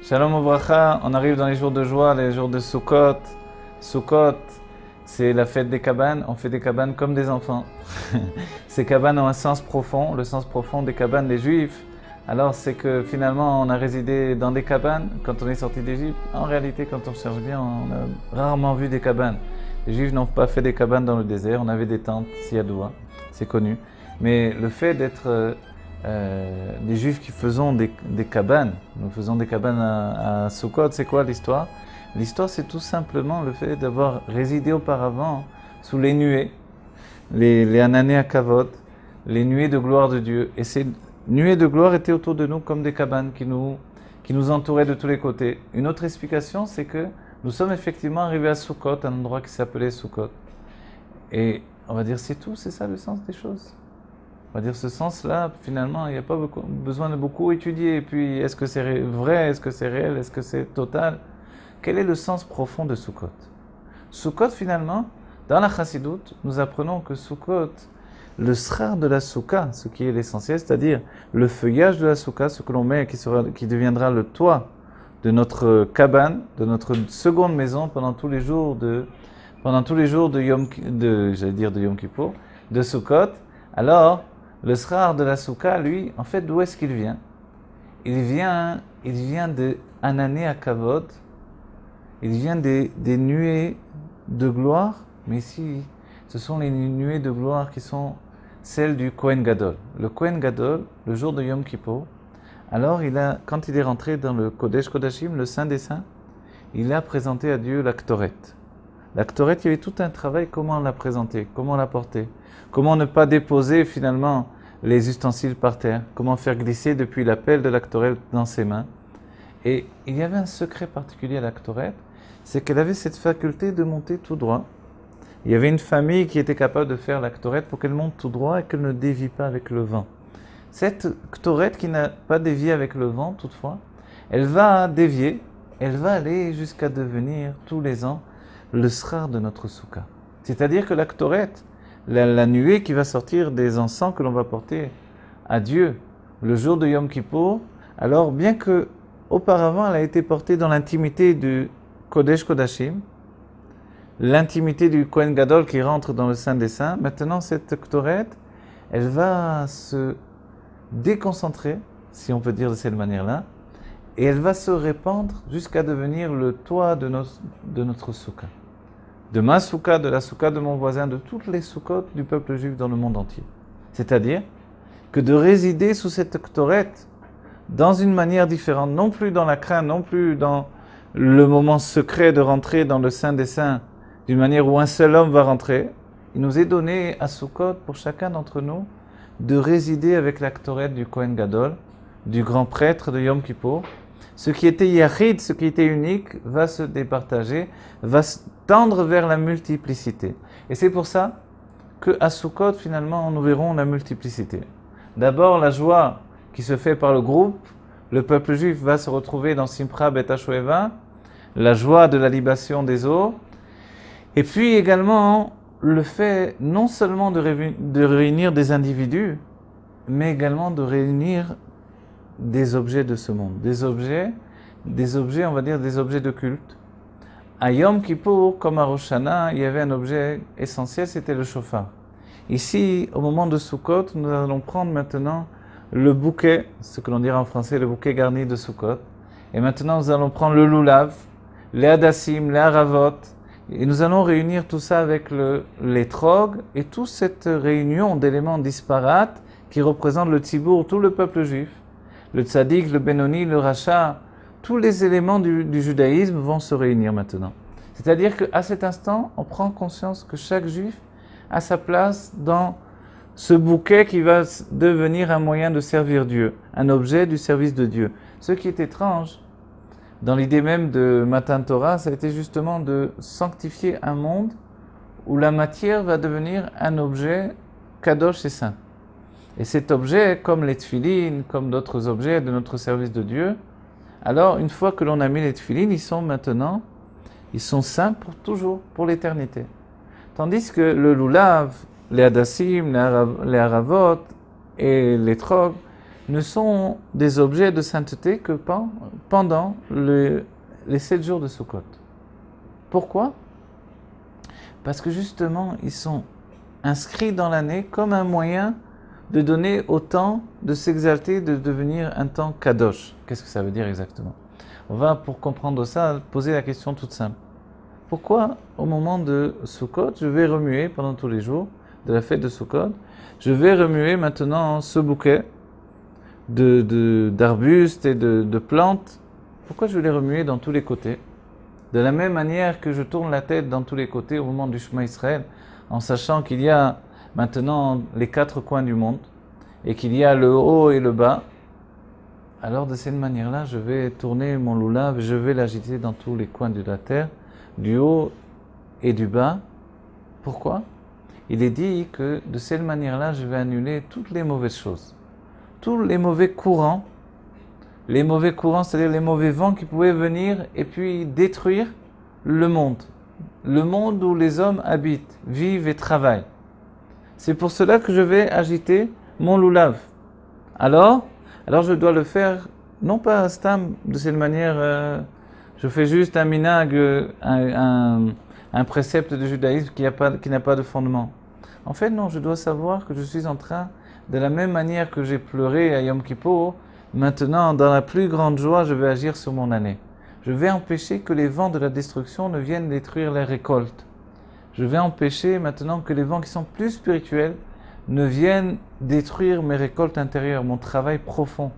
Shalom Ouvracha, on arrive dans les jours de joie, les jours de Sukkot. Sukkot, c'est la fête des cabanes, on fait des cabanes comme des enfants. Ces cabanes ont un sens profond, le sens profond des cabanes des Juifs. Alors c'est que finalement on a résidé dans des cabanes quand on est sorti d'Égypte. En réalité, quand on cherche bien, on a rarement vu des cabanes. Les Juifs n'ont pas fait des cabanes dans le désert, on avait des tentes, Siadoua, c'est connu. Mais le fait d'être des Juifs qui faisons des cabanes, nous faisons des cabanes à Sukkot, c'est quoi l'histoire? L'histoire, c'est tout simplement le fait d'avoir résidé auparavant sous les nuées, les Anané à Kavod, les nuées de gloire de Dieu. Et ces nuées de gloire étaient autour de nous comme des cabanes qui nous entouraient de tous les côtés. Une autre explication, c'est que nous sommes effectivement arrivés à Sukkot, un endroit qui s'appelait Sukkot. Et on va dire c'est tout, c'est ça le sens des choses. On va dire ce sens-là, finalement, il n'y a pas besoin de beaucoup étudier. Et puis, est-ce que c'est vrai? Est-ce que c'est réel? Est-ce que c'est total? Quel est le sens profond de Sukkot? Sukkot, finalement, dans la Chassidoute, nous apprenons que Sukkot, le srar de la Soukha, ce qui est l'essentiel, c'est-à-dire le feuillage de la Soukha, ce que l'on met, qui deviendra le toit de notre cabane, de notre seconde maison pendant tous les jours de Yom Kippour, de Sukkot. Alors, le srar de la Soukha, lui, en fait, d'où est-ce qu'il vient? Il vient de Anané à Kavod. Il vient des nuées de gloire, mais ici, ce sont les nuées de gloire qui sont celles du Kohen Gadol. Le Kohen Gadol, le jour de Yom Kippour, alors quand il est rentré dans le Kodesh Kodashim, le Saint des Saints, il a présenté à Dieu la Ktoret. La Ktoret, il y avait tout un travail, comment la présenter, comment la porter, comment ne pas déposer finalement les ustensiles par terre, comment faire glisser depuis la pelle de la Ktoret dans ses mains. Et il y avait un secret particulier à la Ktoret, c'est qu'elle avait cette faculté de monter tout droit. Il y avait une famille qui était capable de faire la Ktoret pour qu'elle monte tout droit et qu'elle ne dévie pas avec le vent. Cette Ktoret qui n'a pas dévié avec le vent, toutefois, elle va dévier, elle va aller jusqu'à devenir tous les ans le srar de notre soukha. C'est-à-dire que la Ktoret, la nuée qui va sortir des encens que l'on va porter à Dieu le jour de Yom Kippour, alors bien que auparavant elle a été portée dans l'intimité du Kodesh Kodashim, l'intimité du Kohen Gadol qui rentre dans le Saint des Saints, maintenant cette Ktoret, elle va se déconcentrer, si on peut dire de cette manière-là, et elle va se répandre jusqu'à devenir le toit de notre soukha. De ma soukha, de la soukha de mon voisin, de toutes les soukhot du peuple juif dans le monde entier. C'est-à-dire que de résider sous cette Ktoret dans une manière différente, non plus dans la crainte, non plus dans le moment secret de rentrer dans le Saint des Saints, d'une manière où un seul homme va rentrer, il nous est donné à Sukkot, pour chacun d'entre nous, de résider avec la Ktoret du Kohen Gadol, du grand prêtre de Yom Kippour. Ce qui était yachid, ce qui était unique, va se départager, va se tendre vers la multiplicité. Et c'est pour ça qu'à Sukkot, finalement, nous verrons la multiplicité. D'abord, la joie qui se fait par le groupe, le peuple juif va se retrouver dans Simcha Bet HaShoeva, la joie de la libation des eaux, et puis également le fait non seulement de réunir des individus, mais également de réunir des objets de ce monde, des objets, on va dire des objets de culte. À Yom Kippour, comme à Rosh Hashanah, il y avait un objet essentiel, c'était le shofar. Ici, au moment de Sukkot, nous allons prendre maintenant le bouquet, ce que l'on dirait en français, le bouquet garni de Sukkot. Et maintenant, nous allons prendre le lulav, les hadassim, les haravot, et nous allons réunir tout ça avec l'étrog et toute cette réunion d'éléments disparates qui représentent le tzibour, tout le peuple juif. Le tzaddik, le benoni, le racha, tous les éléments du judaïsme vont se réunir maintenant. C'est-à-dire qu'à cet instant, on prend conscience que chaque juif a sa place dans ce bouquet qui va devenir un moyen de servir Dieu, un objet du service de Dieu. Ce qui est étrange, dans l'idée même de Matan Torah, ça a été justement de sanctifier un monde où la matière va devenir un objet kadosh et saint. Et cet objet, comme les tefilines, comme d'autres objets de notre service de Dieu, alors une fois que l'on a mis les tefilines, ils sont saints pour toujours, pour l'éternité. Tandis que le lulav, les hadassim, les haravot et les trog ne sont des objets de sainteté que pendant les 7 jours de Sukkot. Pourquoi? Parce que justement, ils sont inscrits dans l'année comme un moyen de donner au temps de s'exalter, de devenir un temps kadosh. Qu'est-ce que ça veut dire exactement? On va, pour comprendre ça, poser la question toute simple. Pourquoi, au moment de Sukkot, je vais remuer pendant tous les jours de la fête de Sukkot, je vais remuer maintenant ce bouquet d'arbustes et de plantes? Pourquoi je vais les remuer dans tous les côtés? De la même manière que je tourne la tête dans tous les côtés au moment du Shema Israël, en sachant qu'il y a maintenant les 4 coins du monde et qu'il y a le haut et le bas, alors de cette manière-là, je vais tourner mon loulav, je vais l'agiter dans tous les coins de la terre, du haut et du bas. Pourquoi? Il est dit que de cette manière-là, je vais annuler toutes les mauvaises choses, tous les mauvais courants, c'est-à-dire les mauvais vents qui pouvaient venir et puis détruire le monde où les hommes habitent, vivent et travaillent. C'est pour cela que je vais agiter mon loulav. Alors je dois le faire, non pas stam, de cette manière, je fais juste un minag, un précepte de judaïsme qui n'a pas de fondement. En fait, non, je dois savoir que je suis en train, de la même manière que j'ai pleuré à Yom Kippour, maintenant, dans la plus grande joie, je vais agir sur mon année. Je vais empêcher que les vents de la destruction ne viennent détruire les récoltes. Je vais empêcher maintenant que les vents qui sont plus spirituels ne viennent détruire mes récoltes intérieures, mon travail profond.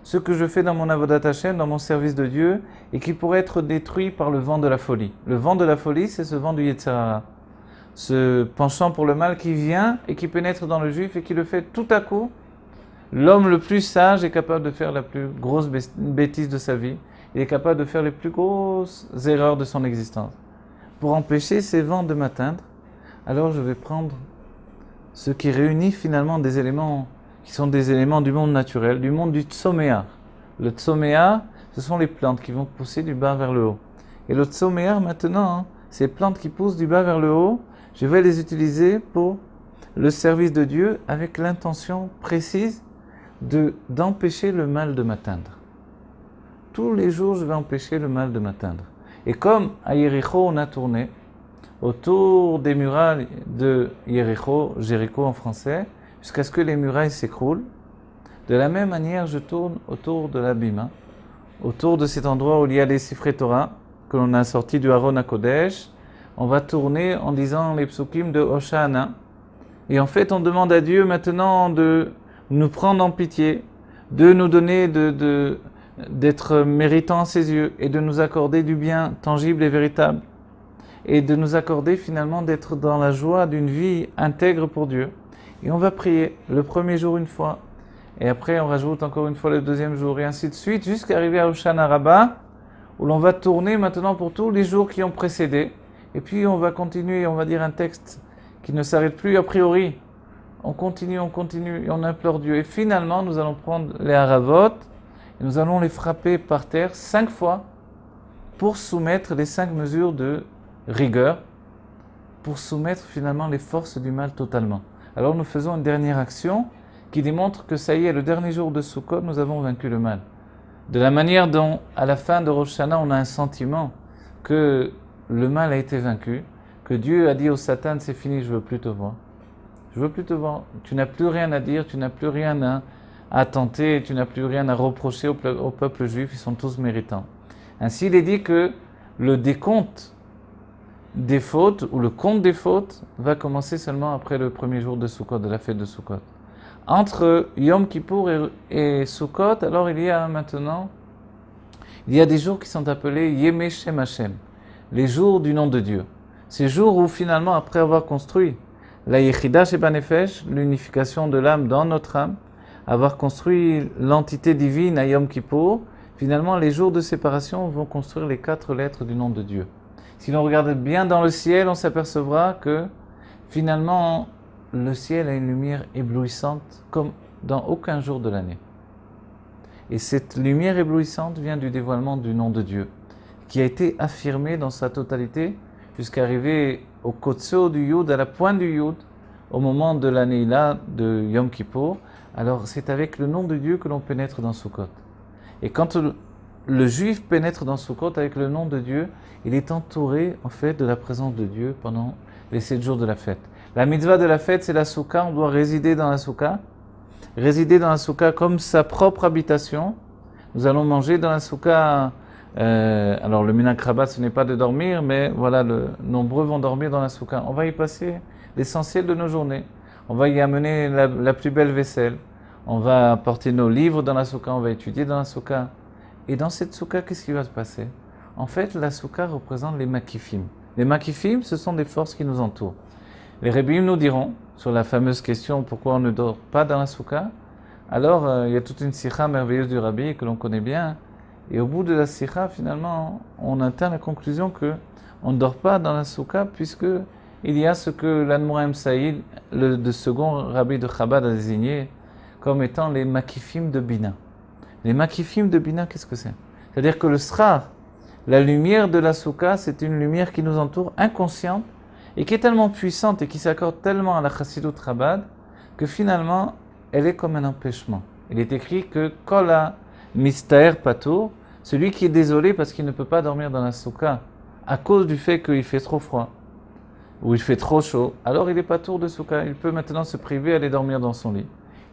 Ce que je fais dans mon Avodat Hashem, dans mon service de Dieu, et qui pourrait être détruit par le vent de la folie. Le vent de la folie, c'est ce vent du Yetzer Hara. Ce penchant pour le mal qui vient et qui pénètre dans le juif et qui le fait tout à coup. L'homme le plus sage est capable de faire la plus grosse bêtise de sa vie. Il est capable de faire les plus grosses erreurs de son existence. Pour empêcher ces vents de m'atteindre, alors je vais prendre ce qui réunit finalement des éléments qui sont des éléments du monde naturel, du monde du tsoméar. Le tsoméar, ce sont les plantes qui vont pousser du bas vers le haut. Et le tsoméar maintenant, ces plantes qui poussent du bas vers le haut, je vais les utiliser pour le service de Dieu avec l'intention précise d'empêcher le mal de m'atteindre. Tous les jours, je vais empêcher le mal de m'atteindre. Et comme à Yéricho, on a tourné autour des murailles de Yéricho, Jéricho en français, jusqu'à ce que les murailles s'écroulent, de la même manière, je tourne autour de la Bima, autour de cet endroit où il y a les Sifrei Torah, que l'on a sortis du Aron HaKodesh. On va tourner en disant les psukim de Hoshana. Et en fait, on demande à Dieu maintenant de nous prendre en pitié, de nous donner d'être méritants à ses yeux et de nous accorder du bien tangible et véritable et de nous accorder finalement d'être dans la joie d'une vie intègre pour Dieu. Et on va prier le premier jour une fois et après on rajoute encore une fois le deuxième jour et ainsi de suite jusqu'à arriver à Hoshana Rabbah où l'on va tourner maintenant pour tous les jours qui ont précédé et puis on va continuer, on va dire un texte qui ne s'arrête plus a priori. On continue et on implore Dieu. Et finalement, nous allons prendre les haravot et nous allons les frapper par terre 5 fois pour soumettre les 5 mesures de rigueur, pour soumettre finalement les forces du mal totalement. Alors nous faisons une dernière action qui démontre que ça y est, le dernier jour de Sukkot, nous avons vaincu le mal. De la manière dont, à la fin de Rosh Hashanah, on a un sentiment que le mal a été vaincu, que Dieu a dit au Satan, c'est fini, je veux plus te voir. Je veux plus te voir. Tu n'as plus rien à dire, tu n'as plus rien à tenter, tu n'as plus rien à reprocher au peuple juif, ils sont tous méritants. Ainsi, il est dit que le décompte des fautes, ou le compte des fautes, va commencer seulement après le premier jour de Sukkot, de la fête de Sukkot. Entre Yom Kippour et Sukkot, alors il y a des jours qui sont appelés Yemei Shem Hashem, les jours du nom de Dieu. Ces jours où finalement, après avoir construit la Yechida Sheba Nefesh, l'unification de l'âme dans notre âme, avoir construit l'entité divine à Yom Kippour, finalement les jours de séparation vont construire les 4 lettres du nom de Dieu. Si l'on regarde bien dans le ciel, on s'apercevra que finalement le ciel a une lumière éblouissante comme dans aucun jour de l'année. Et cette lumière éblouissante vient du dévoilement du nom de Dieu, qui a été affirmé dans sa totalité jusqu'à arriver au kotso du Yud, à la pointe du Yud, au moment de la Neila de Yom Kippour, alors c'est avec le nom de Dieu que l'on pénètre dans Sukkot. Et quand le juif pénètre dans Sukkot avec le nom de Dieu, il est entouré en fait de la présence de Dieu pendant les 7 jours de la fête. La mitzvah de la fête, c'est la soukha, on doit résider dans la soukha. Résider dans la soukha comme sa propre habitation. Nous allons manger dans la soukha. Alors le minhag Rabat, ce n'est pas de dormir, mais voilà, nombreux vont dormir dans la soukha. On va y passer l'essentiel de nos journées. On va y amener la plus belle vaisselle. On va apporter nos livres dans la soukha, on va étudier dans la soukha. Et dans cette soukha, qu'est-ce qui va se passer? En fait, la soukha représente les makifim. Les makifim, ce sont des forces qui nous entourent. Les Rebbeim nous diront, sur la fameuse question pourquoi on ne dort pas dans la soukha, alors il y a toute une sikha merveilleuse du Rabbi que l'on connaît bien, et au bout de la sikha, finalement, on atteint la conclusion que on ne dort pas dans la soukha puisque il y a ce que l'Admoraim Saïd, le second Rabbi de Chabad, a désigné comme étant les makifim de Bina. Les makifim de Bina, qu'est-ce que c'est? C'est-à-dire que le srar, la lumière de la soukha, c'est une lumière qui nous entoure, inconsciente, et qui est tellement puissante et qui s'accorde tellement à la Chassidut Chabad que finalement, elle est comme un empêchement. Il est écrit que Kola Mistaer Patour, celui qui est désolé parce qu'il ne peut pas dormir dans la soukha à cause du fait qu'il fait trop froid ou il fait trop chaud, alors il est patour de soukha. Il peut maintenant se priver d'aller dormir dans son lit.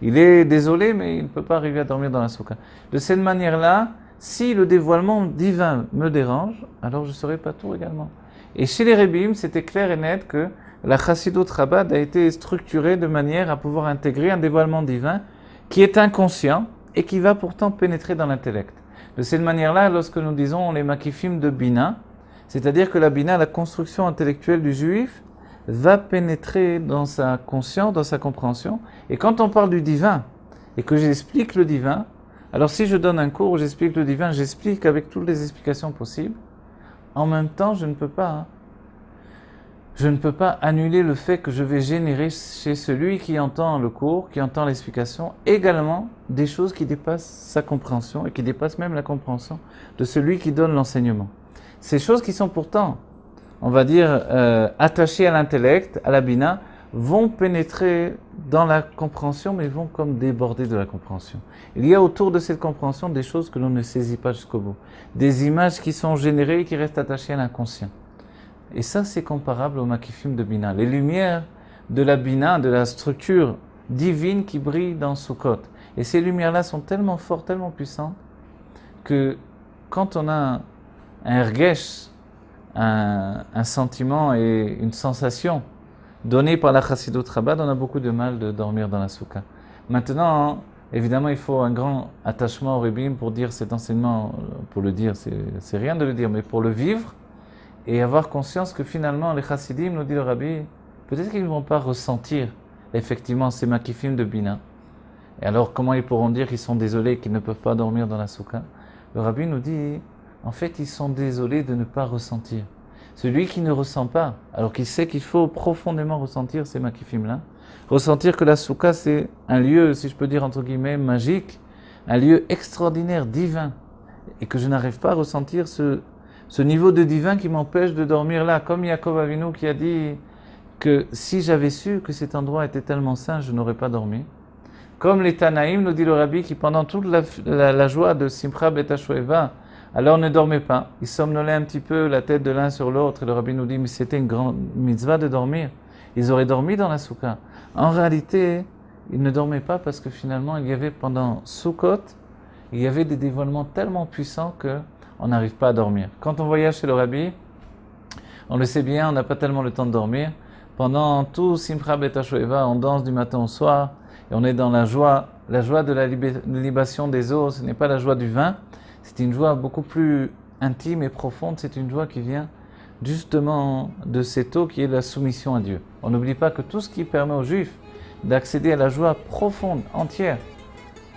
Il est désolé, mais il ne peut pas arriver à dormir dans la soukha. De cette manière-là, si le dévoilement divin me dérange, alors je serai patour également. Et chez les Rebbeim, c'était clair et net que la Chassidut Chabad a été structurée de manière à pouvoir intégrer un dévoilement divin qui est inconscient et qui va pourtant pénétrer dans l'intellect. De cette manière-là, lorsque nous disons les makifim de Bina, c'est-à-dire que la Bina, la construction intellectuelle du juif, va pénétrer dans sa conscience, dans sa compréhension. Et quand on parle du divin et que j'explique le divin, alors si je donne un cours où j'explique le divin, j'explique avec toutes les explications possibles. En même temps, je ne peux pas annuler le fait que je vais générer chez celui qui entend le cours, qui entend l'explication, également des choses qui dépassent sa compréhension et qui dépassent même la compréhension de celui qui donne l'enseignement. Ces choses qui sont pourtant, on va dire, attachées à l'intellect, à la bina, vont pénétrer dans la compréhension, mais vont comme déborder de la compréhension. Il y a autour de cette compréhension des choses que l'on ne saisit pas jusqu'au bout. Des images qui sont générées et qui restent attachées à l'inconscient. Et ça, c'est comparable au makifim de Bina. Les lumières de la Bina, de la structure divine qui brille dans Sukkot. Et ces lumières-là sont tellement fortes, tellement puissantes, que quand on a un ergesh, un sentiment et une sensation donné par la Chassidut Chabad, on a beaucoup de mal de dormir dans la soukha. Maintenant, évidemment, il faut un grand attachement au Rebbeim pour dire cet enseignement, pour le dire, c'est rien de le dire, mais pour le vivre et avoir conscience que finalement, les Chassidim, nous dit le Rabbi, peut-être qu'ils ne vont pas ressentir effectivement ces makifim de Bina. Et alors, comment ils pourront dire qu'ils sont désolés, qu'ils ne peuvent pas dormir dans la soukha? Le Rabbi nous dit, en fait, ils sont désolés de ne pas ressentir. Celui qui ne ressent pas, alors qu'il sait qu'il faut profondément ressentir ces makifim-là, ressentir que la soukha c'est un lieu, si je peux dire entre guillemets, magique, un lieu extraordinaire, divin, et que je n'arrive pas à ressentir ce niveau de divin qui m'empêche de dormir là, comme Yaakov Avinu qui a dit que si j'avais su que cet endroit était tellement saint, je n'aurais pas dormi. Comme les Tanaïm, nous dit le Rabbi, qui pendant toute la joie de Simcha Bet HaShoeva, alors ne dormez pas, ils somnolaient un petit peu la tête de l'un sur l'autre, et le Rabbi nous dit, mais c'était une grande mitzvah de dormir. Ils auraient dormi dans la soukha. En réalité, ils ne dormaient pas parce que finalement, il y avait pendant Sukkot, il y avait des dévoilements tellement puissants qu'on n'arrive pas à dormir. Quand on voyage chez le Rabbi, on le sait bien, on n'a pas tellement le temps de dormir. Pendant tout Simcha Bet HaShoeva, on danse du matin au soir, et on est dans la joie de la libation des eaux, ce n'est pas la joie du vin. C'est une joie beaucoup plus intime et profonde, c'est une joie qui vient justement de cette eau qui est la soumission à Dieu. On n'oublie pas que tout ce qui permet aux Juifs d'accéder à la joie profonde, entière,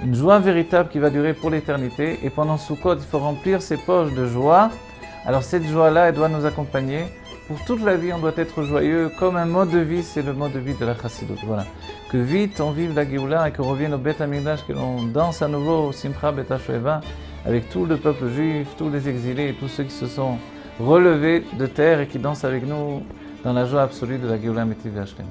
une joie véritable qui va durer pour l'éternité, et pendant Sukkot, il faut remplir ses poches de joie. Alors cette joie-là, elle doit nous accompagner. Pour toute la vie, on doit être joyeux, comme un mode de vie, c'est le mode de vie de la Chassidut. Voilà. Que vite on vive la Géoula et qu'on revienne au Beth Amikdash, que l'on danse à nouveau au Simcha Bet HaShoeva, avec tout le peuple juif, tous les exilés et tous ceux qui se sont relevés de terre et qui dansent avec nous dans la joie absolue de la Géoula Mitiv Hashem.